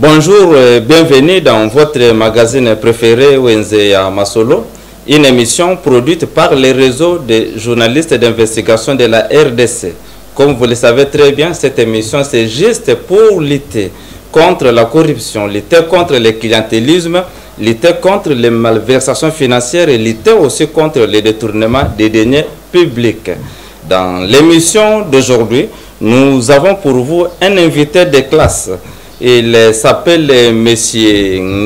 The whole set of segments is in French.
Bonjour et bienvenue dans votre magazine préféré Wenzeya Masolo, une émission produite par les réseaux de journalistes d'investigation de la RDC. Comme vous le savez très bien, cette émission c'est juste pour lutter contre la corruption, lutter contre le clientélisme, lutter contre les malversations financières et lutter aussi contre le détournement des deniers publics. Dans l'émission d'aujourd'hui, nous avons pour vous un invité de classe. Il s'appelle M.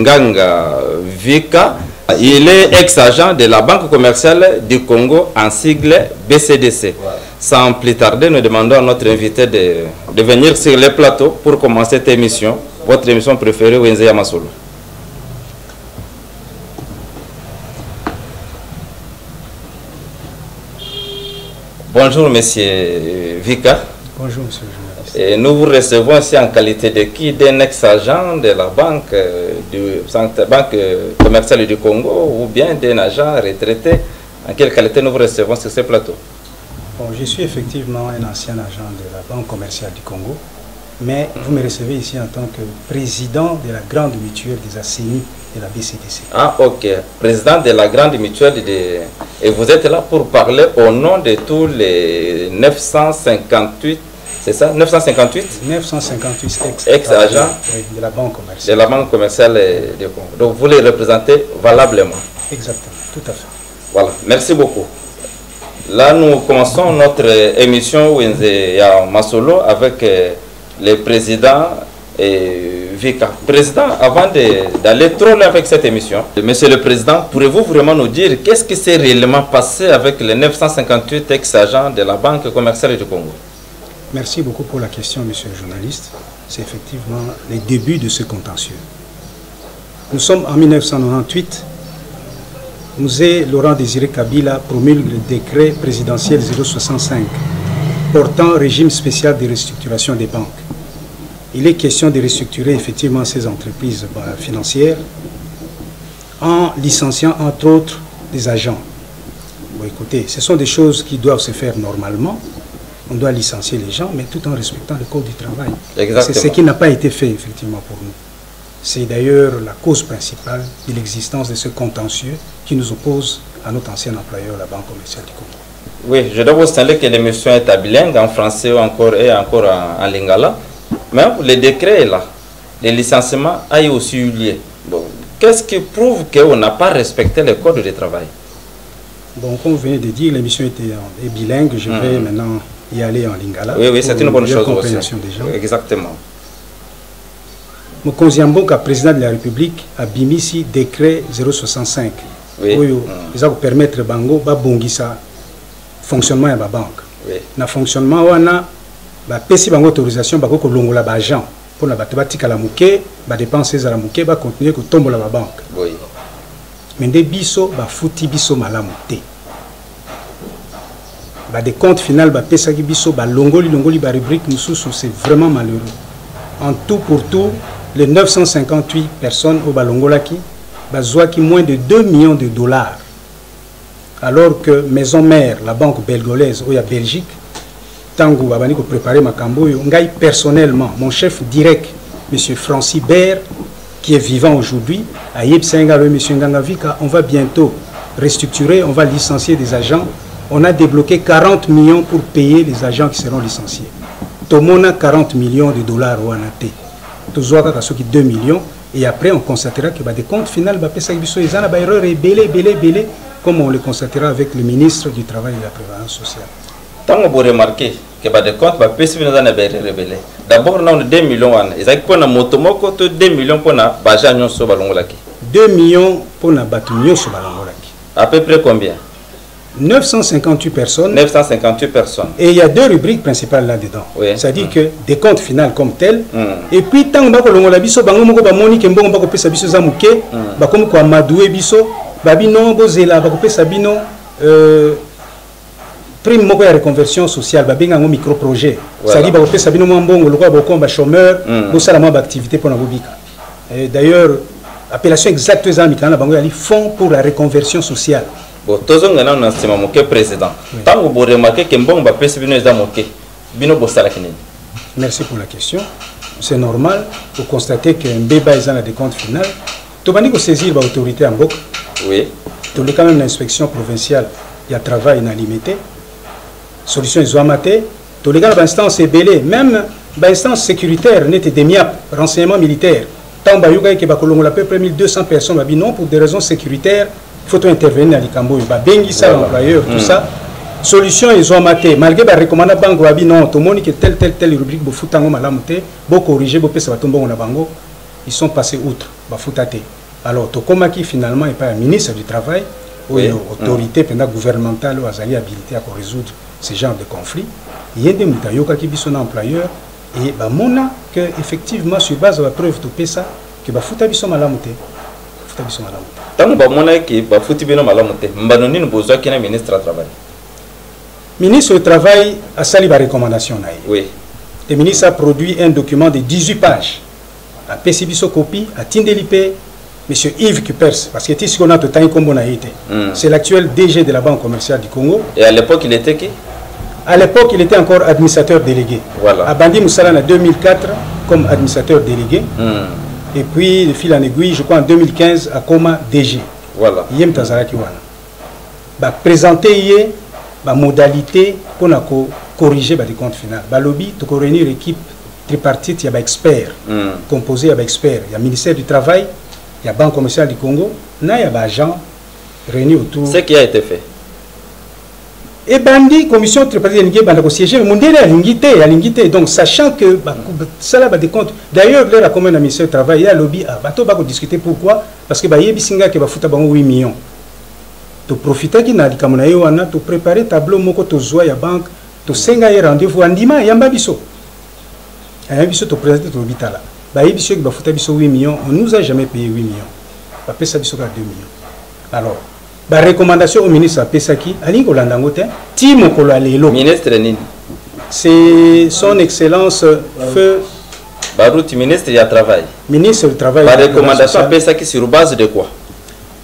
Nganga Vika. Il est ex-agent de la Banque commerciale du Congo en sigle BCDC. Sans plus tarder, nous demandons à notre invité de venir sur le plateau pour commencer cette émission, votre émission préférée, Wenzeya Masolo. Bonjour, M. Vika. Bonjour, monsieur le journaliste. Et nous vous recevons ici en qualité de qui? D'un ex-agent de la banque commerciale du Congo ou bien d'un agent retraité? En quelle qualité nous vous recevons sur ce plateau? Bon, je suis effectivement un ancien agent de la Banque commerciale du Congo, mais vous me recevez ici en tant que président de la grande mutuelle des ACMI de la BCDC. Ah, ok. Président de la grande mutuelle Et vous êtes là pour parler au nom de tous les 958, c'est ça? 958 958 ex-agents de la Banque commerciale. De la Banque commerciale du Congo. Donc vous les représentez valablement. Exactement, tout à fait. Voilà, merci beaucoup. Là, nous commençons notre émission Wenzeya Masolo avec le président Vika. Président, avant d'aller trop loin avec cette émission, Monsieur le Président, pourrez-vous vraiment nous dire qu'est-ce qui s'est réellement passé avec les 958 ex-agents de la Banque commerciale du Congo? Merci beaucoup pour la question, monsieur le journaliste. C'est effectivement les débuts de ce contentieux. Nous sommes en 1998. Mzee Laurent Désiré Kabila promulgue le décret présidentiel 065 portant régime spécial de restructuration des banques. Il est question de restructurer effectivement ces entreprises financières en licenciant entre autres des agents. Bon, écoutez, ce sont des choses qui doivent se faire normalement. On doit licencier les gens, mais tout en respectant le code du travail. C'est ce qui n'a pas été fait effectivement pour nous. C'est d'ailleurs la cause principale de l'existence de ce contentieux qui nous oppose à notre ancien employeur, la Banque commerciale du Congo. Oui, je dois vous signaler que l'émission est à bilingue, en français ou encore en lingala. Mais le décret est là. Le licenciement a aussi eu lieu. Bon, qu'est-ce qui prouve qu'on n'a pas respecté le code du travail? Bon, comme vous venez de dire, l'émission est bilingue. Je vais maintenant y aller en lingala. Oui, c'est une bonne chose aussi. Des Exactement. Mokonziamboka, président de la République, a bimisi décret 065. Oui. Ils ont permettre bango ba bongisa fonctionnement de la banque. Oui. Na fonctionnement wana ba pesi bango autorisation ba ko longola ba agent pour na batika la muke ba dépenser za la muke ba continuer ko tombola ba banque. Oui. Mais des biso ba futi biso malamu te. Ba des comptes final ba pesa ki biso ba longoli ba rubrique mususu, c'est vraiment malheureux. En tout pour tout, les 958 personnes au Balongolaki bazoua qui moins de 2 millions de dollars. Alors que maison mère, la banque belgolaise ou la Belgique, Tango Babani pour préparer ma camboyo, ngai personnellement, mon chef direct, M. Francis Baird, qui est vivant aujourd'hui, à Yepsenga, M. Nganga Vika, on va bientôt restructurer, on va licencier des agents. On a débloqué 40 millions pour payer les agents qui seront licenciés. Tomona 40 millions de dollars au Anate. Tozoaka kasoki 2 millions. Et après, on constatera que des comptes finaux, ils ont erreur belé, comme on le constatera avec le ministre du Travail et de la Prévoyance sociale. Tant vous remarquez que des comptes, d'abord, on a 2 millions. Ils ont un motomoko, 2 millions pour la Bajanyon Sobalongolaki. 2 millions pour la Batunyo Sobalongolaki. À peu près combien? 958 personnes. 958 personnes. Et il y a 2 rubriques principales là-dedans. Oui. C'est-à-dire que des comptes finaux comme tels. Et puis, tant que l'on a biso, bango moko ba moni ke mbongo bako pesa biso za muke, ba comme ko amadoué biso, babino bozela bako pesa bino prime moko ya reconversion sociale, babinga ngo micro projet. C'est-à-dire bako pesa bino mbongo lokwa bako ba chômeur, bo sala mo ba activité pour na bobika. D'ailleurs, appellation exacte za mikana bango yali fonds pour la reconversion sociale. Bon, tous les gens ont un président. Tant que vous remarquez que bon, bino eza moké, bino bosala kinini. Merci pour la question. c'est normal. Vous constatez qu'un débat est dans la décompte finale. Tu vas dire saisir l'autorité en Bok. Oui. Tu as quand même l'inspection provinciale. Il y a travail inlimité. Solution est zoamaté. Tu as l'instance est belée. Même l'instance sécuritaire n'est des MIAP, renseignement militaire. Tant que tu as à peu près 1200 personnes, non, pour des raisons sécuritaires, il faut intervenir dans les Cambo. Il ça l'employeur, tout ça. Solution ils ont maté malgré la recommandation banque wabi non tout le monde que telle rubrique bo futango malamuté bo corriger bo pesa batombo na bango ils sont passés outre ba futate alors to koma qui finalement est pas un ministre du travail ou une autorité gouvernementale ou azali habilité à résoudre ce genre de conflit yende mutayoka ki biso na employeur et ba mona que effectivement sur base de la preuve to pesa que ba futa biso malamuté futa biso malamuté tant ba mona ki ba futi bino malamuté mbanoni no besoin que na ministre du travail. Ministre du Travail a sali la recommandation. Oui. Le ministre a produit un document de 18 pages. A PCBISO copie, à Tindelipé, M. Yves Kupers, parce que c'est qu'on a tout temps comme on a été. C'est l'actuel DG de la Banque commerciale du Congo. Et à l'époque, il était qui? À l'époque, il était encore administrateur délégué. Voilà. À Bandi Moussala en 2004 comme administrateur délégué. Et puis, de fil en aiguille, je crois en 2015, à Koma DG. Voilà. Yem Tazaraki Wana. Présenté la modalité pour corriger les comptes finaux. Balobi, tu peux réunir l'équipe tripartite, il y a des experts, composés avec experts. Il y a le ministère du Travail, il y a la Banque commerciale du Congo, il y a des agents réunis autour. Ce qui a été fait. Et Bandi, commission tripartite, il y a des sièges, mais il y a l'ingité. Donc, sachant que ça là, des comptes. D'ailleurs, là, comme un ministère du Travail, il y a un lobby, il va discuter pourquoi. Parce que il y a des singa qui va foutre 8 millions. Tu profites qui n'a dit comme on tu préparer tableau moko to zoa ya banque to senga y rendez-vous andima yamba biso biso to présenter to bitala ba biso qui ba futa biso 8 millions on nous a jamais payé 8 millions ba pesa biso ka 2 millions alors ba recommandation au ministre a pesa qui ali ko landa ngote ti mokolo alelo ministre nini c'est son excellence feu Barouti ministre du travail ministre du travail ba recommandation a pesa qui sur base de quoi?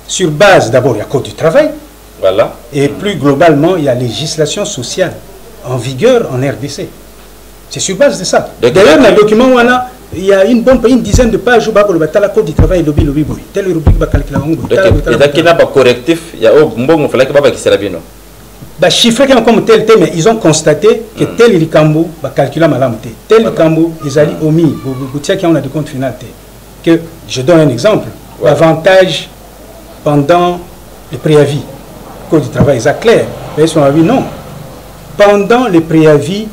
Sur base, d'abord, il y a le Code du travail. Voilà. Et plus globalement, il y a la législation sociale en vigueur en RDC. C'est sur base de ça. D'ailleurs, dans le document, il y a une dizaine de pages où il y a le Code du travail, lobby, telle rubrique, il y a calculé. Et qu'il n'y a pas correctif, il y a un bon fallait que pas la bino. Chiffre comme tel, mais ils ont constaté que tel Rikambo va calculer malam tel Rikambo, ils allaient omis, qui on a de compte final. Que je donne un exemple. L'avantage pendant le préavis, le Code du travail, c'est clair. Mais son avis, non. Pendant le préavis,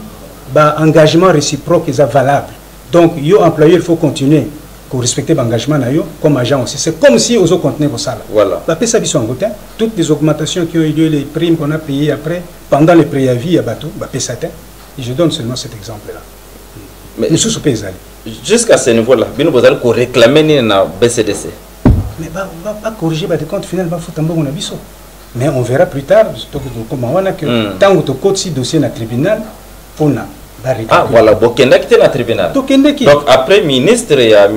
l'engagement réciproque est valable. Donc, yo employeur, il faut continuer pour respecter l'engagement comme agent aussi. C'est comme si aux autres contenaient vos salaires. Voilà. Toutes les augmentations qui ont eu lieu, les primes qu'on a payées après, pendant le préavis, à bateau, je donne seulement cet exemple-là. Mais jusqu'à ce niveau-là, vous allez réclamer une BCDC. Mais pas corriger les comptes finaux, mais on verra plus tard que tant que tu codes si dossier dans le tribunal, on a. Ah voilà, Bokenda qui est dans le tribunal. Donc après ministre, il y a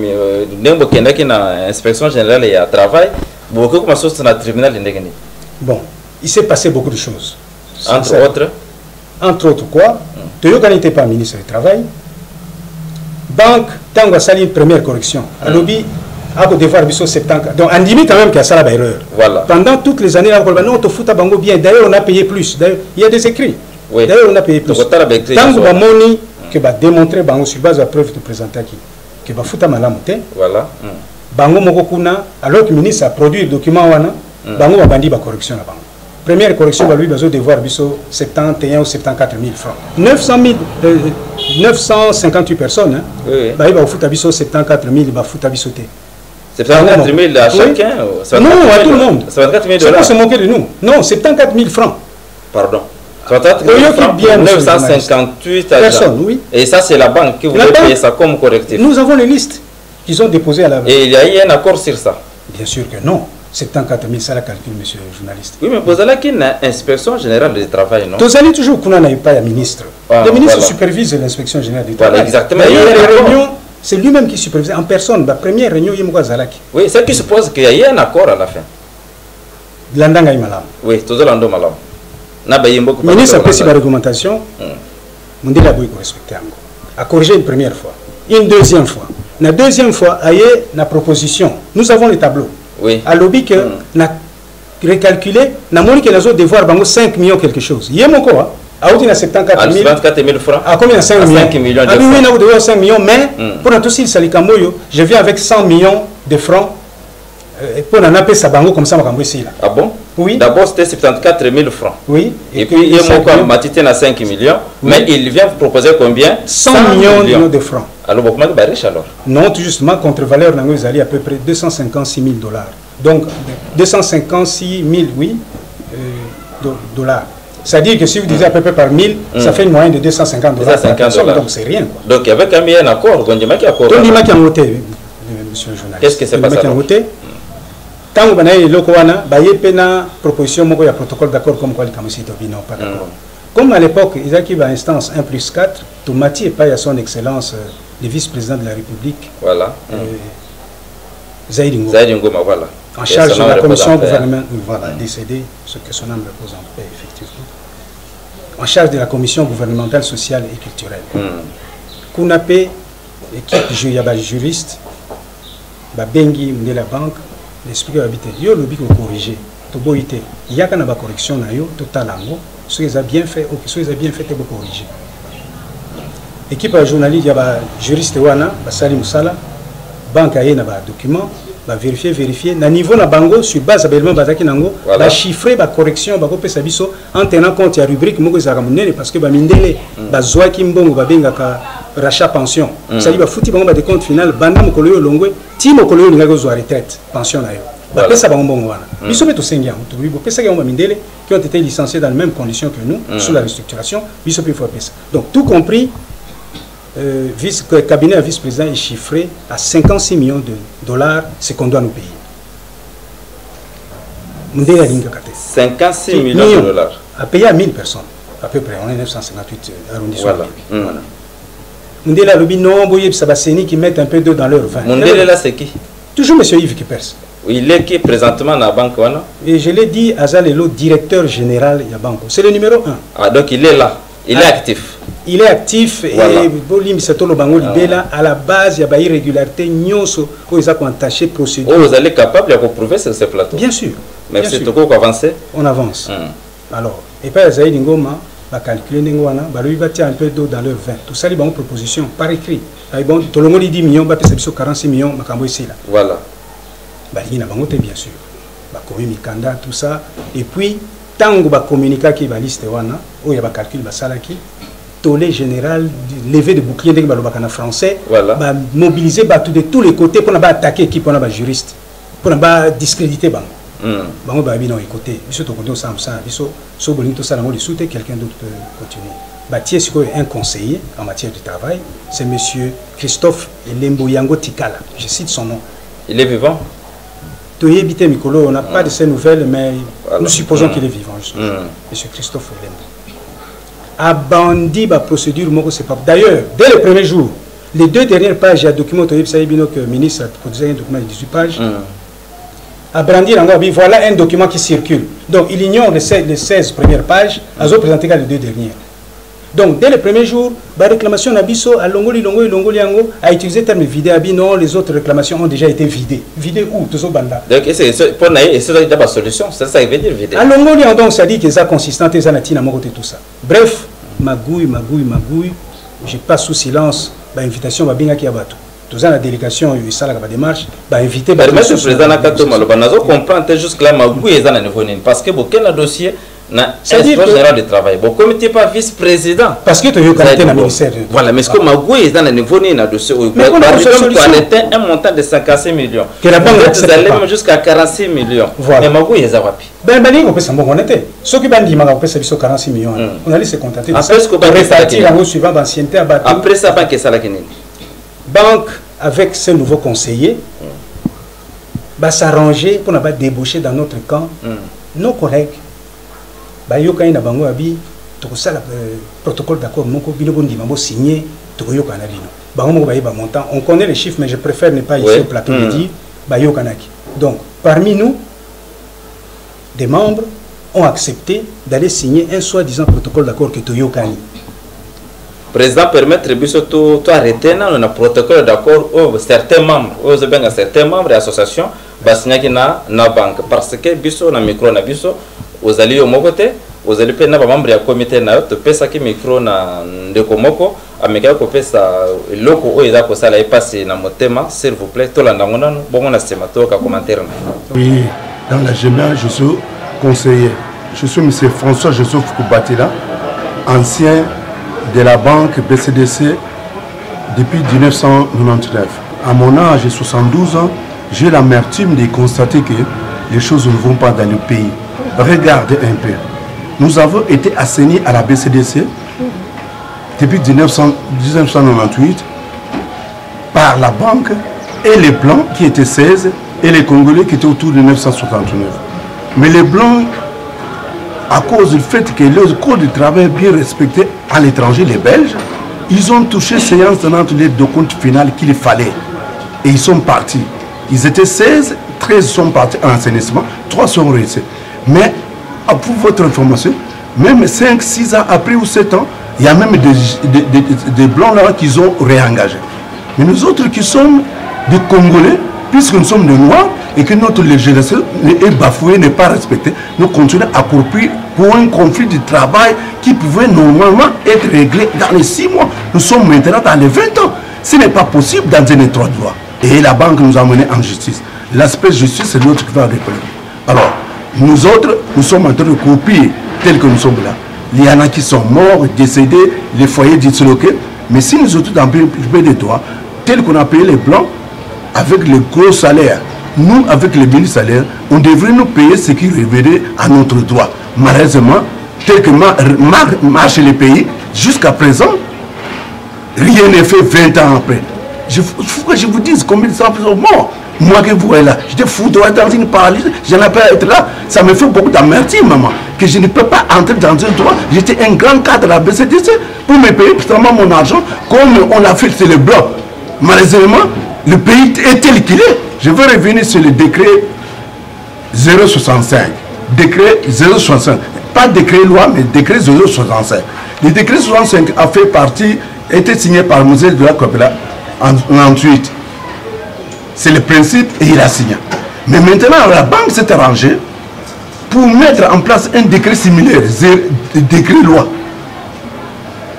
Bokenda qui est dans l'inspection générale et à travail, beaucoup de choses dans le tribunal. Bon, il s'est passé beaucoup de choses. Entre autres. Entre autres quoi? Toyoka n'était pas ministre du travail. Banque, tant qu'on a sali une première correction. À lobby. À devoir biso 70. Donc, on dit quand même qu'il y a ça la erreur. Voilà. Pendant toutes les années, on te fout à bango bien. D'ailleurs, on a payé plus. Il y a des écrits. Oui. D'ailleurs, on a payé plus. Tant que on a que va démontrer bango sur base de la preuve de présenter qui que va foutre à malamuté. Voilà. Bango mokokuna alors que le ministre a produit le document wana, bango va bandi ba correction la bango. Première correction va lui devoir biso 71 ou 74 000 francs. 958 personnes hein. Oui. Bah il va foutre à biso 74 000, il va foutre à biso té. C'est 74 000 à chacun? Non, à tout le monde. 74 000 c'est pas se moquer de nous. Non, 74 000 francs. Pardon. 958 personnes, oui. Et ça, c'est la banque qui voulait payer ça comme correctif. Nous avons les listes qu'ils ont déposées à la banque. Et il y a eu un accord sur ça? Bien sûr que non. 74 000, ça la calcule, monsieur le journaliste. Oui, mais vous avez une inspection générale du travail, non? Vous allez toujours qu'on n'ait pas un ministre. Le ministre supervise l'inspection générale du travail. Voilà, exactement. Il y a des réunions. C'est lui-même qui supervise en personne. La première réunion, il y a Zalaki. Oui, c'est qui suppose qu'il y a eu un accord à la fin. Landanga Malam. Oui, tout le monde Malam. Le ministre a pris sa réglementation. Mondela Boy respecté encore. A corrigé une première fois. une deuxième fois. La deuxième fois, aïe, la proposition. Nous avons les tableaux. Oui. À l'objet que na recalculé, na moni que nous avons devoir bango 5 millions quelque chose. Il y a mon quoi? À où 74 000 francs. À combien 5 millions? 5 millions de francs. Oui, nous devons 5 millions, mais pour tout si Salikamboyo, je viens avec 100 millions de francs pour en appeler ça bango comme ça, ici là. Ah bon? Oui. D'abord, c'était 74 000 francs. Oui. Et puis, il y a Matité à 5 millions. Oui. Mais il vient proposer combien? 100 millions de francs. Alors, comment est riche alors? Non, tout justement, contre-valeur, nous allons à peu près 256 000 $. Donc, 256 000, oui, dollars. C'est-à-dire que si vous disiez à peu près par 1000, ça fait une moyenne de 250 $. Donc, c'est rien. Quoi. Donc, il y avait quand même un accord. Donc, il y a un accord. Donc, il y a un voté, monsieur le journaliste. Qu'est-ce que c'est passé? Tant que vous avez une proposition, il y a un protocole d'accord comme quoi il n'y a pas d'accord. Comme à l'époque, il y a une instance 1+4, Toumati et pas à son excellence, le vice-président de la République, voilà. Zaïd Ngoma, voilà. En charge de la commission gouvernementale, voilà, décédé, ce que son âme repose en paix, effectivement. En charge de la commission gouvernementale, sociale et culturelle. Kounapé, l'équipe, juriste, Bengi, la banque, l'expliquer habité. Yo le bico corriger. To boité. Il y a quand correction na yo totalango. Ceux qui a bien fait ou ceux qui a bien fait te corriger. Équipe journaliste y a juriste wana, ba sali musala, banque a na ba document, ba vérifier na niveau na bango sur base abellement bazaki nango, ba chiffrer ba correction ba ko pesa biso en tenant compte ya rubrique moko za kamunene parce que ba mindele ba zwa kimbongo ba benga ka rachat pension. Ça dit ba fouti bango ba de compte final banda mokolo yo longwe ti mokolo yo linga zo retraite pension na yo. Ba pesa bango bongo wana. Biso beto sengia to bi pesa bango mindele qui ont été licenciés dans les mêmes conditions que nous sous la restructuration, biso pe faut pesa. Donc tout compris cabinet à vice-président est chiffré à 56 millions de $, ce qu'on doit nous payer. 56 millions de $. À payer à 1000 personnes, à peu près, on est 958 arrondissements. Voilà. Mundela Lobi, non, ça va c'est qui mettent un peu d'eau dans leur vin. Mundela là, c'est qui? Toujours M. Yves Kipers. Il est qui présentement dans la banque? Et je l'ai dit à Zalelo, directeur général de la banque. C'est le numéro 1. Ah, donc il est là, il est actif. Il est actif et à la base, il y a des irrégularités, ils ont entaché procédure. Vous allez capable de prouver sur ce plateau? Bien sûr. Merci beaucoup avancer. On avance. Alors, et puis Zaïd Ngoma va calculer Ngwana, il va tirer un peu d'eau dans leur vin. Tout ça, il y a une proposition par écrit. Bon, tout le monde dit 10 millions, il va payer 46 millions, ici là. Voilà. Il y a bien sûr. Mikanda, tout ça. Et puis, tant que va communiquer qui va liste wana, où il y a un calcul va salaki. Tollé général, levé de bouclier en français, voilà. Mobiliser de tous les côtés pour attaquer l'équipe, pour juriste, pour discréditer. Bango ba bino écoutez, biso to kondo sam ça, biso so bolinto ça na souté quelqu'un d'autre peut continuer. Batié c'est un conseiller en matière de travail, c'est monsieur Christophe Elembo Yango Tikala. Je cite son nom. Il est vivant. Toyebité Mikolo, on n'a pas de ces nouvelles mais nous supposons qu'il est vivant justement. Monsieur Christophe Elembo. Abandi la procédure, c'est pas. D'ailleurs, dès le premier jour, les 2 dernières pages, il y a un document que le ministre a produit un document de 18 pages. Abandi, voilà un document qui circule. Donc, il ignore les 16 premières pages, ils ont présenté les 2 dernières. Donc, dès le premier jour, la réclamation d'Abisso à Longoli a utilisé le terme vidé. Non, les autres réclamations ont déjà été vidées. Vidées où? Tous au banda. Donc, pour c'est la solution. C'est ça qui veut dire vidé. À Longoli, donc, ça dit que ça consistant, et ça n'a tout ça. Bref, magouille. Je passe sous silence l'invitation à Binga Kiabatou. Tout ça, la délégation, il y a la démarche, inviter. Mais le président Nakato Malobanazo comprend jusque-là magouille et ça n'a parce que aucun dossier. C'est-à-dire général de travail. Bon, comme tu n'es pas vice-président. Parce que tu as eu qualité dans le ministère. Voilà, mais ce que Magoué est dans le niveau de dossier. Mais on a un montant de 56 millions. Que la banque allait jusqu'à 46 millions. Mais Magoué est à Wapi. Ben, on peut s'en était. Ce qui va dire, on peut s'en 46 millions. On allait se contenter. Après, ce qu'on va répartir en suivant l'ancienneté à bâtir. Après ça, banque est salakine. Banque, avec ce nouveau conseiller, va s'arranger pour ne pas déboucher dans notre camp nos collègues. Bayoka ina bango abi tokosala protocole d'accord moko bino bondi mambo signé tokoyoka na bino bango moko baye ba montant on connaît les chiffres mais je préfère ne pas ici au plateau de dire bayoka naki. Donc parmi nous des membres ont accepté d'aller signer un soi-disant protocole d'accord que toyokani président permettre biso tout arrêter na protocole d'accord certains membres certains membres de l'association basignaki na banque parce que biso na micro na biso ozali yo moko te ozali pe na ba membre ya comité na yo to pesa ki micro na ndeko moko ameka ko pesa loko o eza ko sala e passer na motema s'il vous plaît to landa ngona bongo na sema to ka commentaire na. Oui, dans la GMA je suis conseiller. Je suis M. François Joseph Koubatila, ancien de la banque BCDC depuis 1999. À mon âge de 72 ans, j'ai l'amertume de constater que les choses ne vont pas dans le pays. Regardez un peu. Nous avons été assignés à la BCDC depuis 1998 par la banque et les Blancs qui étaient 16 et les Congolais qui étaient autour de 1969. Mais les Blancs, à cause du fait que le code du travail est bien respecté à l'étranger, les Belges, ils ont touché séance tenante de compte final qu'il fallait. Et ils sont partis. Ils étaient 16, 13 sont partis en assainissement, 3 sont restés. Mais, pour votre information, même 5, 6 ans après ou 7 ans, il y a même des Blancs là qui ont réengagé. Mais nous autres qui sommes des Congolais, puisque nous sommes des Noirs, et que notre législation est bafouée, n'est pas respectée, nous continuons à courir pour un conflit de travail qui pouvait normalement être réglé dans les 6 mois. Nous sommes maintenant dans les 20 ans. Ce n'est pas possible dans un étroit droit. Et la banque nous a menés en justice. L'aspect justice, c'est l'autre qui va répondre. Alors, nous autres, nous sommes en train de copier tel que nous sommes là. Il y en a qui sont morts, décédés, les foyers disloqués. Mais si nous autres, dans le pays des droits, tel qu'on a payé les Blancs, avec les gros salaires, nous, avec les mini salaires, on devrait nous payer ce qui reviendrait à notre droit. Malheureusement, tel que marchent les pays, jusqu'à présent, rien n'est fait 20 ans après. Il faut que je vous dise combien de gens sont morts. Moi que vous voyez là, j'étais foudroyé dans une paralysie, je n'ai pas être là. Ça me fait beaucoup d'amertume, maman, que je ne peux pas entrer dans un droit. J'étais un grand cadre de la BCDC pour me payer justement mon argent, comme on l'a fait sur les Blancs. Malheureusement, le pays est tel qu'il est. Je veux revenir sur le décret 065. Décret 065. Pas décret loi, mais décret 065. Le décret 65 a fait partie, a été signé par Moselle de la Copela en 1998. C'est le principe et il a signé. Mais maintenant, la banque s'est arrangée pour mettre en place un décret similaire, décret loi,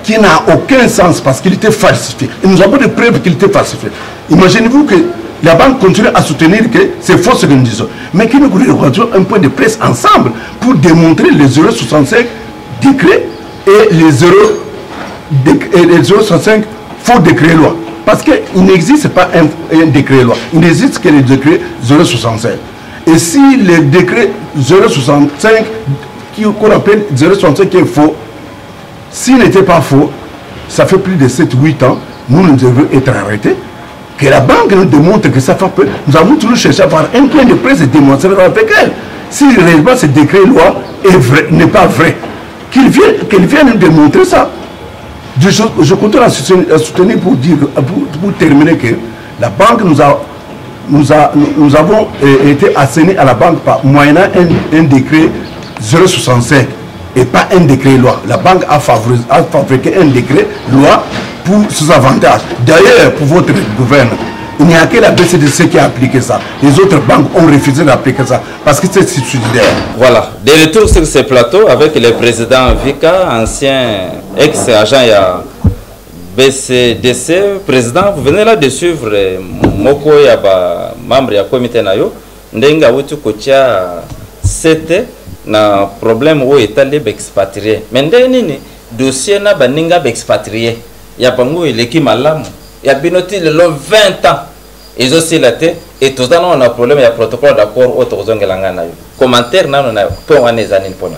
qui n'a aucun sens parce qu'il était falsifié. Et nous avons des preuves qu'il était falsifié. Imaginez-vous que la banque continue à soutenir que c'est faux ce que nous disons. Mais que nous retrouvons un point de presse ensemble pour démontrer les 065 décrets et les 065 faux décrets loi. Parce qu'il n'existe pas un décret loi. Il n'existe que le décret 065. Et si le décret 065, qu'on appelle 065 qui est faux, s'il n'était pas faux, ça fait plus de 7-8 ans, nous devons être arrêtés. Que la banque nous démontre que ça fait peu. Nous avons toujours cherché à avoir un point de presse et démontrer avec elle. Si réellement ce décret loi n'est pas vrai, qu'il vienne nous démontrer ça. Je continue à soutenir pour terminer que la banque nous avons été assignés à la banque par moyennant un décret 065 et pas un décret loi. La banque a fabriqué un décret loi pour ses avantages. D'ailleurs, pour votre gouvernement, il n'y a que la BCDC qui a appliqué ça. Les autres banques ont refusé d'appliquer ça parce que c'est subsidiaire. Voilà, de retour sur ce plateau avec le président Vika, ancien ex-agent à BCDC. Président, vous venez là de suivre Moko Yaba, membre du comité Nayo, Ndenga Wutu Kotia, c'était un problème où l'État est expatrié. Mais le dossier n'a pas expatrié. Il y a pas l'équipe malam. Il y a bien noté le 20 ans. Ils ont aussi la tête. Et tout ça, on a un problème. Il y a un protocole d'accord. Commentaire, on a pas des années pour nous.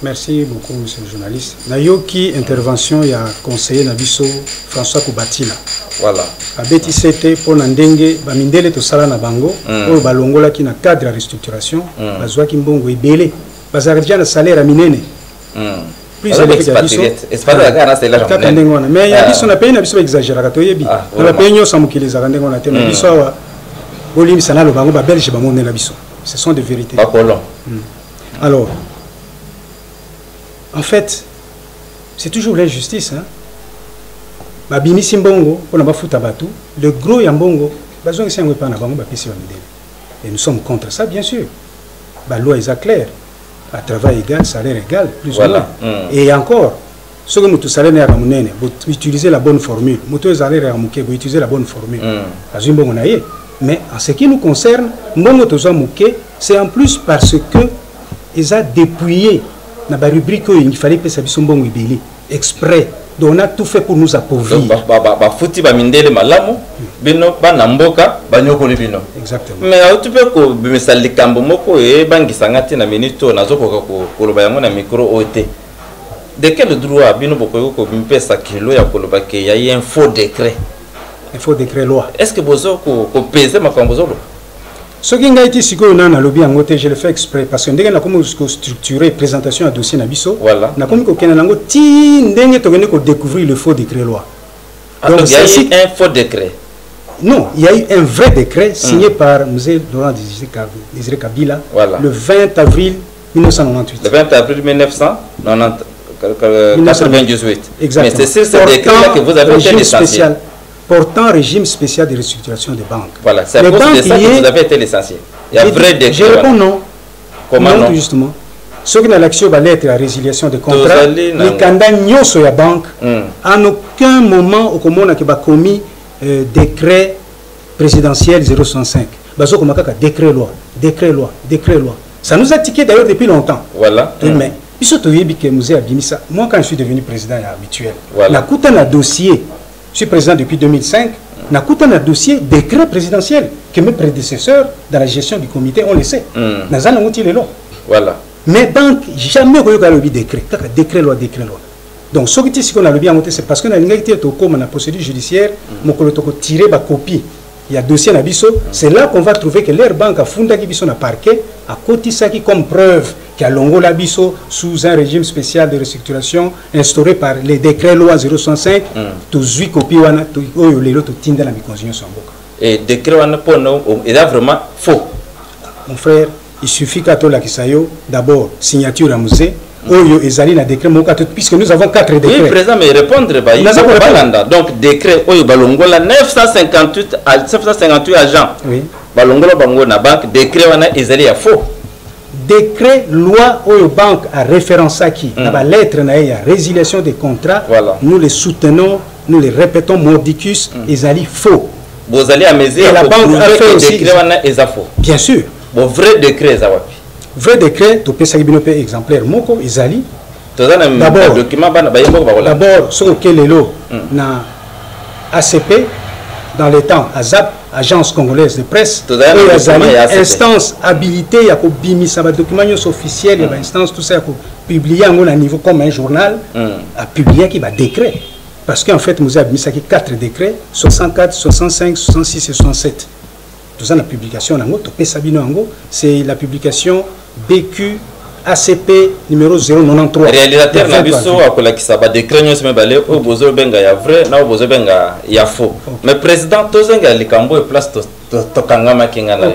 Merci beaucoup, monsieur le journaliste. Nayoki intervention, il y a conseiller Nabiso François Koubatila. Voilà. A BTCT pour Nandenge, Bamindele to Sala na Bango, pour Balongola qui na cadre de restructuration, Bazwa Kimbongo Ibele, Bazardia na salaire à Minene. Plus expatrié. Mais il y a des gens qui sont exagérés. Il y a des gens qui sont exagérés. Ce sont des vérités. Alors, en fait, c'est toujours l'injustice. Hein? babimisi mbongo on ba futa batu le gros ya mbongo bazongi sango pa na bango ba pesi ba midele. Et nous sommes contre ça bien sûr. La loi est claire. À travail égal, salaire égal, plus ou moins. Et encore, ce que nous tous salaire vous utilisez la bonne formule. Vous utilisez la bonne formule. Mais en ce qui nous concerne, c'est en plus parce que ils ont dépouillé dans la rubrique il fallait que ça soit exprès. Donc on a tout fait pour nous appauvrir. Exactement. Mais tu peux que me sali kambo moko e bangi sangati na minito na zoko ko yango na micro OT. De quel droit bino boko ko mpesa kilo ya koloba ke ya un faux décret. Un faux décret loi. Est-ce que bozo ko peser makambo zolo? Ce qui a été siko na lobby en OT, je le fais exprès parce que ndenge na comme structurer présentation à dossier na biso. Voilà. Na comme ko kena nango ti ndenge to ko découvrir le faux décret loi. Donc il y a eu un faux décret. Non, il y a eu un vrai décret signé par M. Laurent Désiré Kabila le 20 avril 1998. Le 20 avril 1998. Exactement. Mais c'est ce décret-là que vous avez été l'essentiel. Portant régime spécial de restructuration des banques. Voilà, c'est à cause de ça que vous avez été l'essentiel. Il y a un vrai décret. Je réponds non. Comment non, justement. Ce qui n'a l'action va l'être la résiliation des contrats. Les candidats n'y sont la banque. En aucun moment, au moment où on a commis décret présidentiel 065. Décret loi. Ça nous a tiqué d'ailleurs depuis longtemps. Voilà. Mais moi, quand je suis devenu président habituel, voilà. un dossier, je suis président depuis 2005, un dossier décret présidentiel que mes prédécesseurs dans la gestion du comité ont laissé. Voilà. Mais banque, jamais eu un décret. Décret loi. Donc, ce qui est c'est parce que dans la procédure judiciaire, on a tiré ma copie. Il y a dossier na biso, c'est là qu'on va trouver que leur banque a fondé qui biso na parquet, a cotisé qui comme preuve qu'il y a longo la biso sous un régime spécial de restructuration instauré par les décrets loi 065, tous 8 copies wana to lelo to tinda na bikonzinyo samboka. Et décret wana pono est vraiment faux. Mon frère, il suffit qu'à toi la kisayo d'abord signature à musée. Oyo ezali na décret moka puisque nous avons 4 décrets. Oui, président, mais répondre donc décret Oyo Balongola 958 agents. Oui. Balongola bango na banque décret wana ezali ya faux. Décret loi Oyo banque a référence à qui na ba lettre na ya résiliation des contrats. Voilà. Nous les soutenons, nous les répétons mordicus ezali faux. Vous allez à mesure la banque a fait aussi décret wana ezali faux. Bien sûr. Bon vrai décret ezawapi. Vrai décret, tu peux savoir exemplaire moko izali. D'abord, ce que lelo na ACP dans les temps AZAP, Agence congolaise de presse, instance habilitée, il y a bimisa ba documents officiels, il y a instance tout ça il publier à niveau comme un journal, a publié qui va décret parce qu'en fait nous avons mis 4 décrets 64, 65, 66 et 67. Tout ça la publication c'est la publication BQ ACP numéro 093. Réalisateur na biso akola kisaba décret nyos me balé o bozo benga ya vrai na o bozo benga ya faux. Mais président tozenga likambo e place to kangama kinga na yo.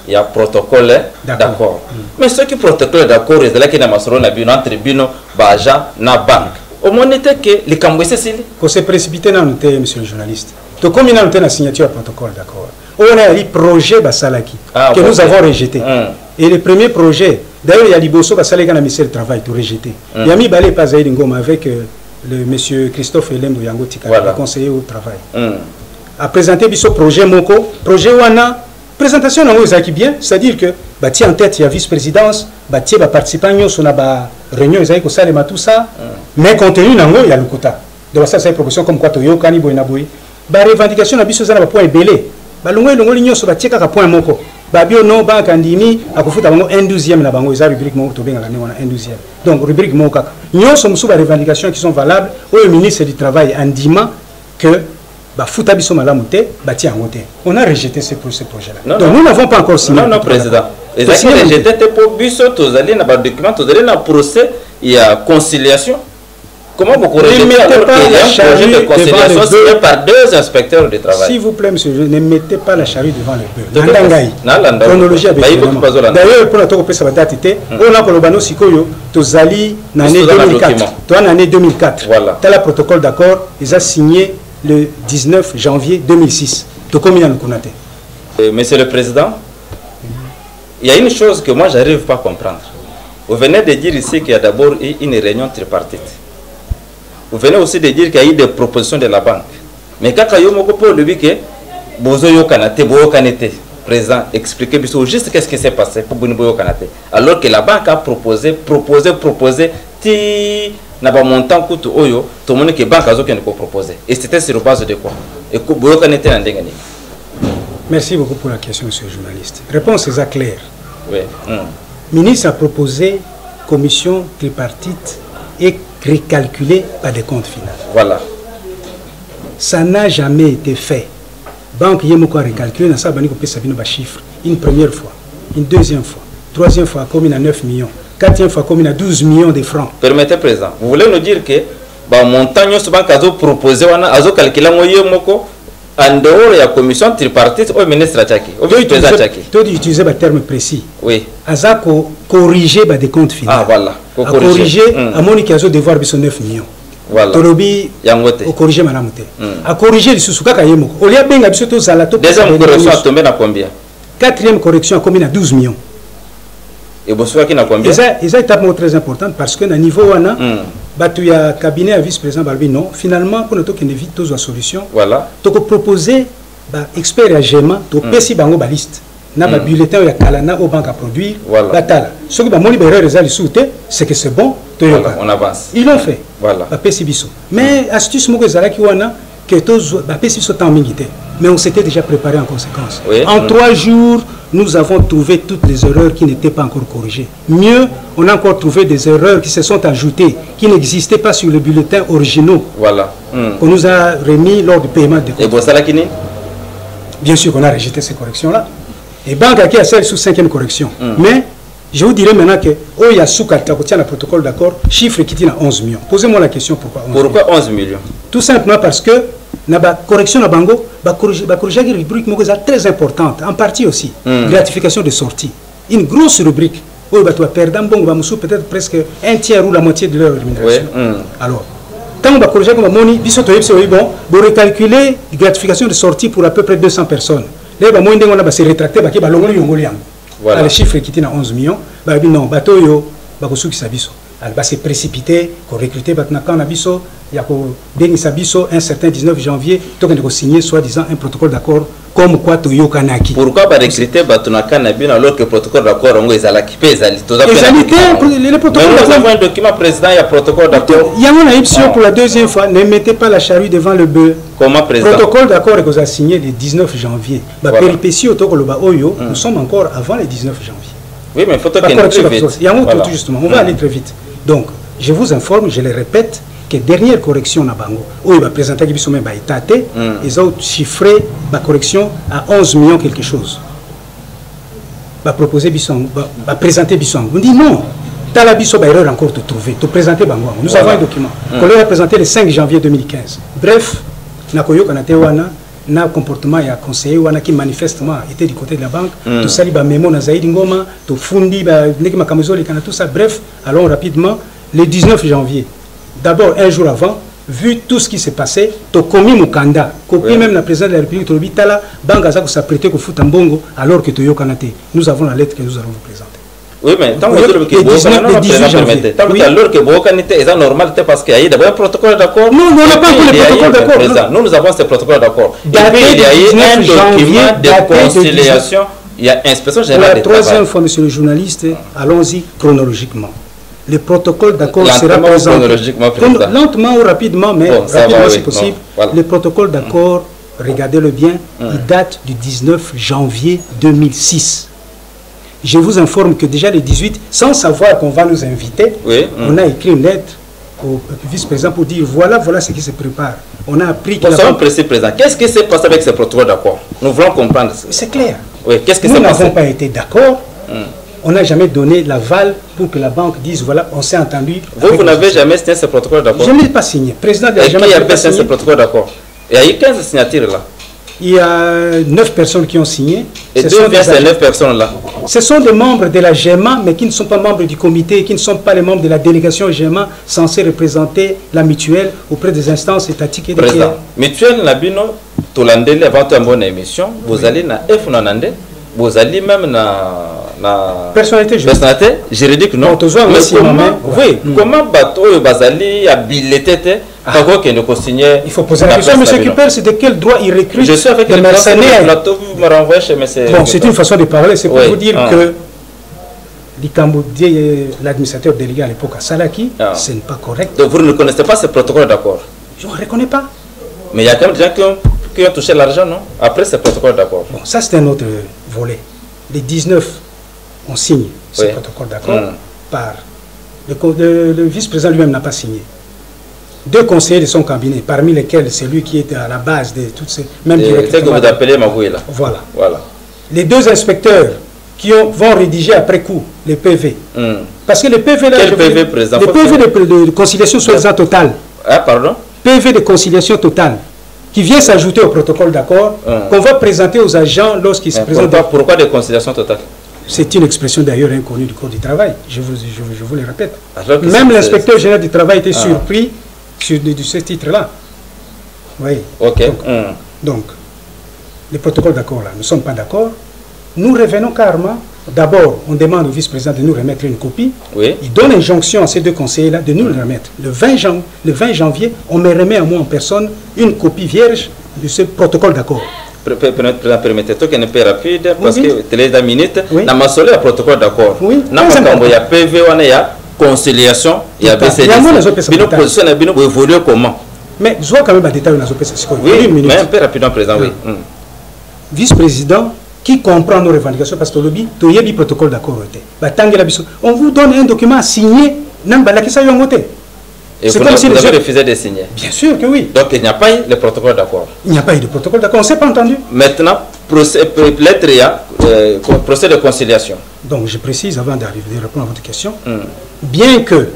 Il y a protocole d'accord. Mais ce qui protocole d'accord est là qui na masoro na bino entre bino baja na banque. Au moins était que likambo c'est ceci. Ko se précipiter na noté monsieur le journaliste. To combien na noté la signature protocole d'accord. On a un projet Basalaki que nous avons rejeté. Et le premier projet, d'ailleurs, il y a Liboso Basalaki dans le ministère du Travail, tout rejeté. Il y a mis Balé Pazaï Ngoma avec le monsieur Christophe Elembo Yango Tika, le conseiller au travail. A présenté ce projet Moko, projet Wana, présentation dans les bien, c'est-à-dire que bâti en tête, il y a vice-présidence, bâti va participer sur la réunion, ils ont salé tout ça, mais contenu dans il y a le quota. Donc ça, c'est une proposition comme quoi Toyo Kani Boinaboui. La revendication n'a pas de point belé. Balongo longo linyo so batieka ka point moko babio no banque andimi akufuta bango 12e na bango eza rubrique moko to benga ngani wana 12e donc rubrique moko kaka nyoso musu ba revendications qui sont valables au ministre du travail andima que ba futa biso malamu te bati yango te on a rejeté ce projet là donc nous n'avons pas encore signé. Non président et ça rejeté te pour biso tozali na ba document tozali na procès il y a conciliation Comment vous corrigez alors qu'il y a un projet de conciliation signé par 2 inspecteurs du travail? S'il vous plaît, monsieur, ne mettez pas la charrue devant le bœuf. Chronologie avec d'ailleurs, pour notre pays, ça va dater. On a Kolobano Sikoyo, Tozali, l'année 2004. Toi, l'année 2004. Voilà. Tu as le protocole d'accord, ils ont signé le 19 janvier 2006. Monsieur le Président, il y a une chose que moi, je n'arrive pas à comprendre. Vous venez de dire ici qu'il y a d'abord une réunion tripartite. Vous venez aussi de dire qu'il y a eu des propositions de la banque. Mais quand il y a eu président, expliquez juste qu'est-ce qui s'est passé pour Bonoboyo Kanate. Alors que la banque a proposé, n'a pas montant coûte oyo, tout le monde qui banque a proposé. Et c'était sur base de quoi? Et Boyo Kanate n'a gagné. Merci beaucoup pour la question, monsieur le journaliste. Réponse est claire. Oui. Le ministre a proposé commission tripartite et recalculé par des comptes finaux. Voilà. Ça n'a jamais été fait. Banque Yemoko a recalculé, n'a pas de chiffres. Une première fois, une deuxième fois, troisième fois, comme il a 9 millions, quatrième fois, comme il a 12 millions de francs. Permettez, Président, vous voulez nous dire que le montant que banque a proposé, a calculé en dehors de la commission tripartite au ministre Tchaki, au président Tchaki. Tu as utilisé un terme précis. Oui. A corrigé des comptes finaux. Ah, voilà. A corrigé, à Monique a devoir 9 millions. Voilà. Tolobi, a corrigé Madame Mouté. A corrigé le Susuka Kayemoko. Au lieu de bien absolument Zalato. Deuxième correction a tombé à combien? Quatrième correction a combien à 12 millions. Et Bossoua qui n'a combien? C'est une étape très importante parce que, à niveau wana, il y a un cabinet à vice-président Balbi. Non, finalement, pour nous éviter toutes les solutions, voilà. Tu as proposé expert à GEMA, tu as PC Bango Baliste. Na ba bulletin ya kalana au banque à produire. Voilà. Ce qui va mon libérer les alliés c'est que c'est bon. Voilà, on avance. Ils l'ont fait. Voilà. Ba PC biso. Mais astuce mo que zalaki wana que tous ba PC biso temps mingité. Mais on s'était déjà préparé en conséquence. Oui. En 3 jours, nous avons trouvé toutes les erreurs qui n'étaient pas encore corrigées. Mieux, on a encore trouvé des erreurs qui se sont ajoutées, qui n'existaient pas sur les bulletins originaux. Voilà. On nous a remis lors du paiement des comptes. Et Bossalakini? Bien sûr qu'on a rejeté ces corrections-là. Et banque qui a celle sous 5e correction. Mais je vous dirais maintenant que il y a sous le protocole d'accord, chiffre qui tient à 11 millions. Posez-moi la question pourquoi 11 Pourquoi 11 millions? Tout simplement parce que la correction de Bango, la correction une rubrique très importante, en partie aussi, gratification de sortie. Une grosse rubrique. Où il va perdre peut-être presque un tiers ou la moitié de leur rémunération. Alors, quand on va corriger comme Moni, bon, vous recalculer la gratification de sortie pour à peu près 200 personnes. Là, on va se rétracter, voilà. Le chiffre qui est à 11 millions, non, bateau, elle va se précipiter, pour recruter, il y a un certain 19 janvier, donc on a signé soi-disant un protocole d'accord comme quoi Toyo Kanaki. Pourquoi pas recruter Batunakanabi alors que le protocole d'accord est à la kipe? Le protocole nous avons un document président, il y a protocole d'accord. Il y a une option pour la deuxième fois, ne mettez pas la charrue devant le bœuf. Comment président? Le protocole d'accord que vous avez signé le 19 janvier. Péripétie au Tokoloba Oyo, nous sommes encore avant le 19 janvier. Oui, mais il faut qu'il y ait très vite. Il y a un autre justement, on va aller très vite. Donc, je vous informe, je le répète, que dernière correction na bango, où il va présenter qu'ils sont même étatés, ils ont chiffré la correction à 11 millions quelque chose. Va proposer Bisson, va présenter Bisson. On dit non, t'as la Bisson, erreur encore te trouver, te présenter bango. Nous avons un document qu'on leur a présenté le 5 janvier 2015. Bref, Nakoyo Kanate Wana, na comportement ya conseiller wana qui manifestement était du côté de la banque, tout ça liba mémo na Zaïdi Ngoma, tout fundi ba neki makamezoli kana tout ça. Bref, allons rapidement le 19 janvier. D'abord, un jour avant, vu tout ce qui s'est passé, tu as commis Mukanda, copie même la présidente de la République, tu as dit que la banque a s'apprêté au foot en bongo alors que tu as Kanate. Nous avons la lettre que nous allons vous présenter. Oui, mais tant que le 18 janvier. Tant que alors que Bokanite est normal, parce qu'il y a d'abord un protocole d'accord. Non, on n'a pas encore le protocole d'accord. Nous avons ce protocole d'accord. Et puis il y a eu un document de conciliation. Il y a inspection générale. Pour la troisième fois, monsieur le journaliste, allons-y chronologiquement. Le protocole d'accord sera présenté lentement ou rapidement, mais rapidement si possible. Le protocole d'accord, regardez-le bien, il date du 19 janvier 2006. Je vous informe que déjà le 18, sans savoir qu'on va nous inviter, on a écrit une lettre au vice-président pour dire voilà ce qui se prépare. On a appris qu'il président. Qu'est-ce qui s'est passé avec ce protocole d'accord? Nous voulons comprendre. C'est clair. Oui, qu'est-ce qui nous s'est passé? n'avons pas été d'accord. on n'a jamais donné l'aval pour que la banque dise, voilà, on s'est entendu. Vous n'avez jamais signé ce protocole d'accord? Je ne l'ai pas signé. Président de la jamais signé. Qui a signé ce protocole d'accord? Il y a eu 15 signatures là. Il y a 9 personnes qui ont signé. Et d'où viennent ces 9 personnes-là? Ce sont des membres de la GEMA, mais qui ne sont pas membres du comité, qui ne sont pas les membres de la délégation GEMA, censés représenter la mutuelle auprès des instances étatiques et des Président, mutuelle Nabino, Tolandele, avant une bonne émission, vous allez na F-Nonande, vous allez même na personnalité juridique, non? Mais comment, oui, comment bateau Bazali a billeté? Il faut poser la question, M. Kuper, c'est de quel droit il recrute? Je suis avec le plateau, vous me renvoyez chez M. Bon, c'est une façon de parler, c'est pour vous dire que l'administrateur délégué à l'époque à Salaki, ce n'est pas correct. Donc vous ne connaissez pas ce protocole d'accord? Je ne reconnais pas. Mais il y a quand même des gens qui ont touché l'argent, non? Après ce protocole d'accord. Bon, ça c'est un autre volet. Les 19, on signe ce protocole d'accord par... Le vice-président lui-même n'a pas signé. 2 conseillers de son cabinet, parmi lesquels c'est lui qui était à la base de toutes ces... Même c'est que vous appelez Magoué là. Voilà. Les 2 inspecteurs qui vont rédiger après coup les PV. Parce que les PV là... Quel PV, président? Les PV de conciliation soi-disant totale. Ah, pardon? PV de conciliation totale, qui vient s'ajouter au protocole d'accord, qu'on va présenter aux agents lorsqu'ils se présentent. Pourquoi de conciliation totale? C'est une expression d'ailleurs inconnue du Code du travail, je vous le répète. Même l'inspecteur général du travail était surpris de ce titre-là. Oui. Ok. Donc, les protocoles d'accord là, nous ne sommes pas d'accord. Nous revenons carrément. D'abord, on demande au vice-président de nous remettre une copie. Oui. Il donne injonction à ces 2 conseillers-là de nous le remettre. Le 20 janvier, on me remet à moi en personne une copie vierge de ce protocole d'accord. Permettez-moi que ne pas rapide, parce que les minutes, dans ma solide protocole d'accord. Oui. Il y a PV, il y a conciliation, il y a BCDC. Mais nos positions, vous évoluez comment? Mais je vois quand même un détail dans l'OPC. Oui, mais un peu rapidement, président, oui. Vice-président qui comprend nos revendications, parce que lobby, il y a un protocole d'accord. On vous donne un document signé, et vous avez refusé de signer? Bien sûr que oui. Donc il n'y a pas eu de protocole d'accord? Il n'y a pas eu de protocole d'accord, on ne s'est pas entendu. Maintenant, procès de conciliation. Donc je précise, avant d'arriver à répondre à votre question, bien que,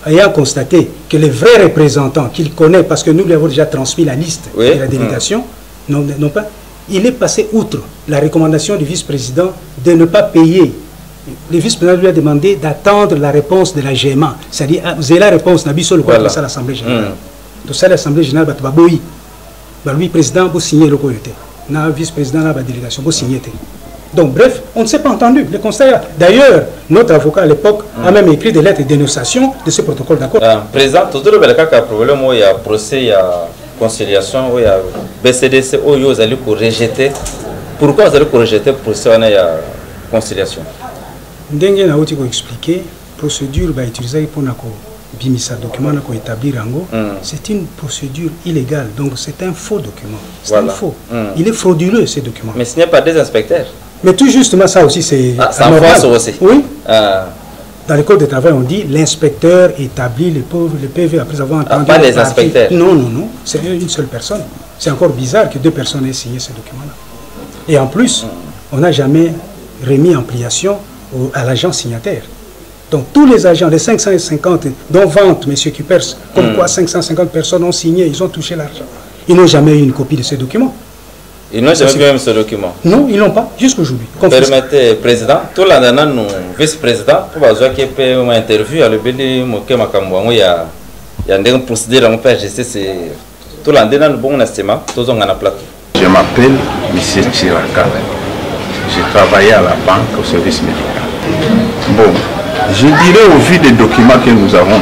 ayant constaté que les vrais représentants qu'il connaît, parce que nous lui avons déjà transmis la liste de la délégation, non pas, il est passé outre la recommandation du vice-président de ne pas payer. Le vice-président lui a demandé d'attendre la réponse de la GMA. C'est-à-dire, vous avez la réponse, Nabiso le à l'Assemblée générale. Donc ça, l'Assemblée générale, lui, président, vous signez le côté. Le vice-président, la délégation, vous signez. Donc, bref, on ne s'est pas entendu. Le constat est là. D'ailleurs, notre avocat à l'époque a même écrit des lettres de dénonciation de ce protocole d'accord. Président, tout le monde a un problème, il y a procès, il y a conciliation, il y a BCDC, vous allez pour rejeter. Pourquoi vous allez pour rejeter le procès, il y a conciliation? Ndenge na oti ko expliquer procédure ba utiliser pour nako bimisa document nako établir ango, c'est une procédure illégale, donc c'est un faux document. C'est un faux. Il est frauduleux ce document. Mais ce n'est pas des inspecteurs. Mais tout justement ça aussi c'est aussi. Oui. Dans le code de travail on dit l'inspecteur établit le PV après avoir entendu. Pas les inspecteurs. Non, c'est une seule personne. C'est encore bizarre que 2 personnes aient signé ce document-là. Et en plus, on n'a jamais remis en pliation à l'agent signataire. Donc tous les agents, les 550, dont vente, M. Kupers, comme quoi 550 personnes ont signé, ils ont touché l'argent. Ils n'ont jamais eu une copie de ce document. Ils n'ont jamais vu même ce document? Non, ils n'ont pas, jusqu'aujourd'hui. Permettez, président, tout le monde, vice-président, pour voir qu'il y a une interview, à il y a une procédure en fait, tout le monde a un bon estimant, tout le monde a un plateau. Je m'appelle M. Chiraka. J'ai travaillé à la banque au service médical. Bon, je dirais au vu des documents que nous avons,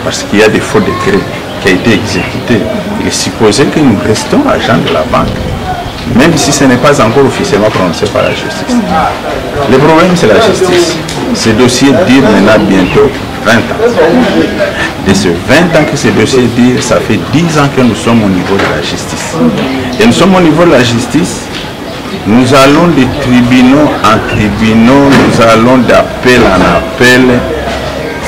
parce qu'il y a des faux décrets qui ont été exécutés, il est supposé que nous restons agents de la banque, même si ce n'est pas encore officiellement prononcé par la justice. Le problème, c'est la justice. Ce dossier dure maintenant bientôt 20 ans. De ces 20 ans que ce dossier dure, ça fait 10 ans que nous sommes au niveau de la justice. Et nous sommes au niveau de la justice. Nous allons de tribunaux en tribunaux, nous allons d'appel en appel,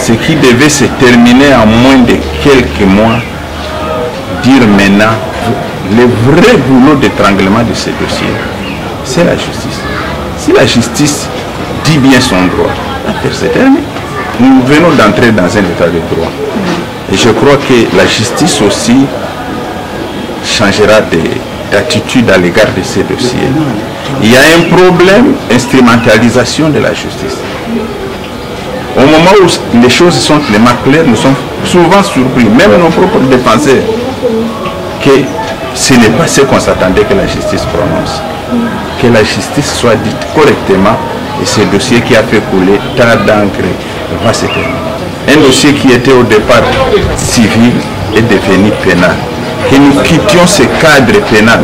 ce qui devait se terminer en moins de quelques mois, dire maintenant, le vrai boulot d'étranglement de ce dossier, c'est la justice. Si la justice dit bien son droit, l'affaire s'est terminée. Nous venons d'entrer dans un état de droit. Et je crois que la justice aussi changera d'attitude à l'égard de ces dossiers. Il y a un problème d'instrumentalisation de la justice. Au moment où les choses sont tellement claires, nous sommes souvent surpris, même nos propres défenseurs, que ce n'est pas ce qu'on s'attendait que la justice prononce. Que la justice soit dite correctement et ce dossier qui a fait couler tant d'encre va se terminer. Un dossier qui était au départ civil est devenu pénal. Que nous quittions ce cadre pénal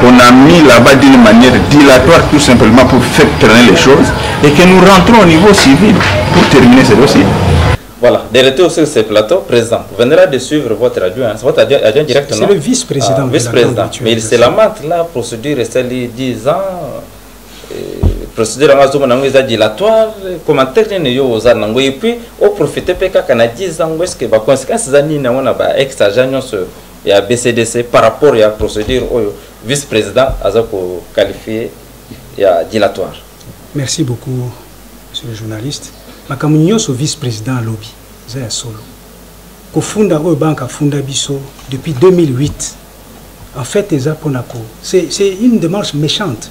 qu'on a mis là-bas d'une manière dilatoire tout simplement pour faire traîner les choses et que nous rentrons au niveau civil pour terminer ce dossier. Voilà, de retour sur ce plateau, président, vous viendra de suivre votre adjoint, c'est votre adjoint direct, non? C'est le vice-président. Vice-président, mais il se lamente, la procédure est celle de 10 ans, procédure en dilatoire, commentaire et puis au profiter de 10 ans, est-ce que les conséquences de ex-agent et à BCDC par rapport à la procédure vice-président a qualifié dilatoire? Merci beaucoup, monsieur le journaliste. Makamunyo so vice-président à lobby, c'est solo. Kofunda o banque a funda biso depuis 2008. En fait, c'est une démarche méchante.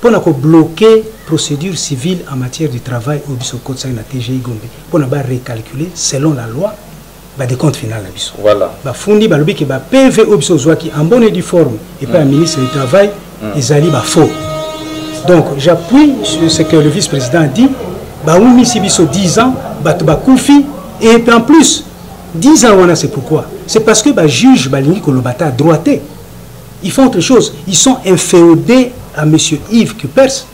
Pour bloquer procédure civile en matière de travail au biso code na TGI Gombe. Pour recalculer selon la loi des comptes finaux la biso. Voilà. Ba fundi ba lobby que ba PV au biso qui en bonne et due forme et pas un ministre du travail, ils allaient faux. Donc j'appuie sur ce que le vice-président dit. Baoumi Sibiso 10 ans, Batouba Koufi, et en plus, 10 ans, c'est pourquoi? C'est parce que les juges Balingi Kolobata droité. Ils font autre chose. Ils sont inféodés à M. Yves Kupers.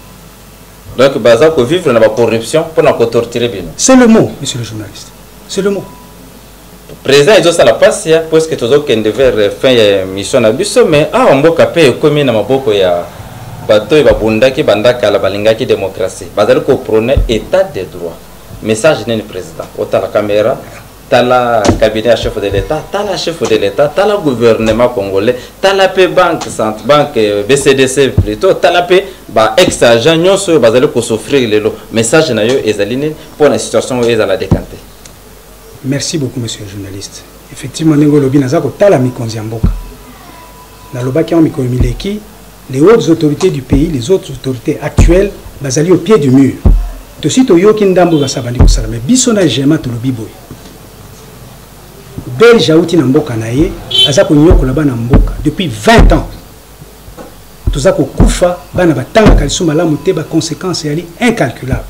Donc, Bazako vivre dans la corruption pour la torturer bien. C'est le mot, monsieur le journaliste. C'est le mot. Président, ils ont ça la passe, parce que tous autres devait faire mission à Busso, mais on va caper comme il y a beaucoup de bato et babundaki bandaka la balingaki démocratie bazali ko prôner état de droit message n'est président ota la caméra tala cabinet chef de l'état tala chef de l'état tala gouvernement congolais tala pe banque centre banque BCDC plutôt tala pe ba ex agent nyonso bazali ko souffrir lelo message na yo ezaline pour la situation ezala décanter. Merci beaucoup monsieur le journaliste. Effectivement nengo lobi nazako tala mikonzi mboka na lobaki en mikomileki. Les hautes autorités du pays, les autres autorités actuelles, basali au pied du mur. De suite au Yokin Dambo va s'abandonner au Salamé. Bissona Gema to Lobiboy. Bel Jaouti Namboka Naye, Azako Nyoko là-bas Namboka, depuis 20 ans. Tozako Koufa, Bana Batanga Kalisuma Lamoute, ba conséquences incalculables.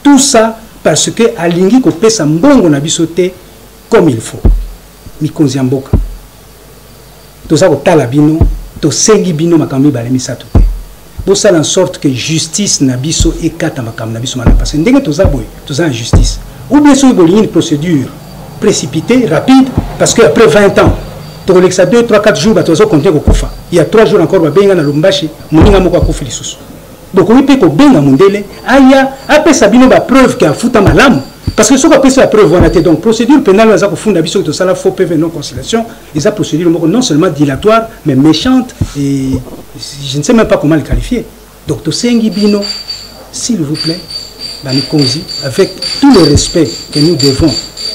Tout ça parce que Alingi ko pesa mbongo na bisote comme il faut. Mikonzi Mboka. Tozako Talabino. Sengi bino makambi balemi sato bo sala en sorte que justice na biso ekata makambi na biso mana parce ndenge toza boy toza en justice ou bien so bolingi une procédure précipitée rapide parce que après 20 ans to lexa 2 3 4 jours ba tozo compter ko kufa il y a 3 jours encore ba benga na Lumbashi moninga moko akufa lisusu donc oui pe ko benga mundele aya apesa bino ba preuve que afuta malamu. Parce que ce qu'on appelle la preuve, on a été donc procédure pénale, on a fondé de ça la faux PV non conciliation, ils ont procédure non seulement dilatoire, mais méchante, et je ne sais même pas comment le qualifier. Donc, Tosengi Bino, s'il vous plaît, avec tout le respect que nous devons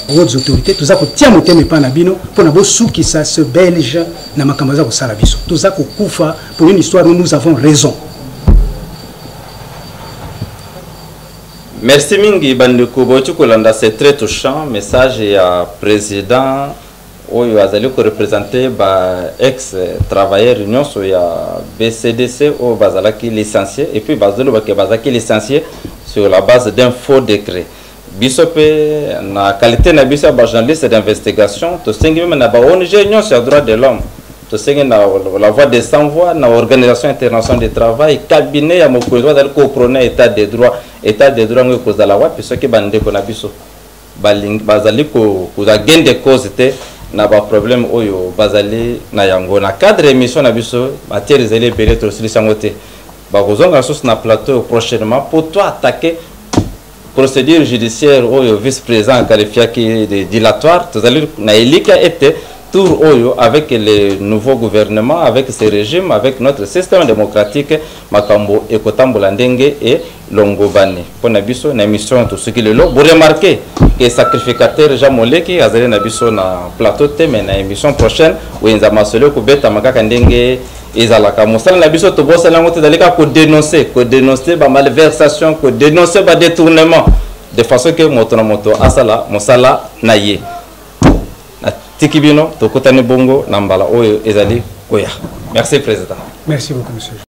aux autres autorités, tout ça que tiens mon thème pas Bino pour n'avoir sous qui ça se belge na makamaza ko salabiso. Tout ça que Koufa pour une histoire où nous avons raison. Merci Mingi Bandeko Bochukolanda, c'est très touchant. Message à président où il a représenté ex-travailleur union sur BCDC au Bazalaki licencié et puis Bazalaki licencié sur la base d'un faux décret. Bisopé na qualité na bisa journaliste d'investigation, to sengi même na ba ONG union sur droit de l'homme. To sengi na la voix des sans-voix na organisation internationale du travail, cabinet ya mokozo dal ko prôner état de droit. État de droit ngo kozala wapi soki bande ko na biso baling bazali ko za gain de cause te na ba problème oyo bazali na yango na cadre émission na biso matière zele belé to solution te ba kozonga sos na plateau prochainement pour toi attaquer procédure judiciaire oyo vice-président qualifié qui de dilatoire tozali na elika était tour oyo avec le nouveau gouvernement, avec ce régime, avec notre système démocratique, makambo ekotambola ndenge et longobani. Pour nabiso na émission tout ce qui le lot, vous remarquez que sacrificateur Jean Moleki azali nabiso na plateau te, mais na émission prochaine où enza masolo ko beta makaka ndenge ezalaka mosala nabiso to bosala ngote dalika ko dénoncer ba malversation, ko dénoncer ba détournement de façon que moto na moto asala mosala na ye. Tikibino, Tokotani Bongo, Nambala, Oyo, Ezali, Koya. Merci, Président. Merci beaucoup, monsieur.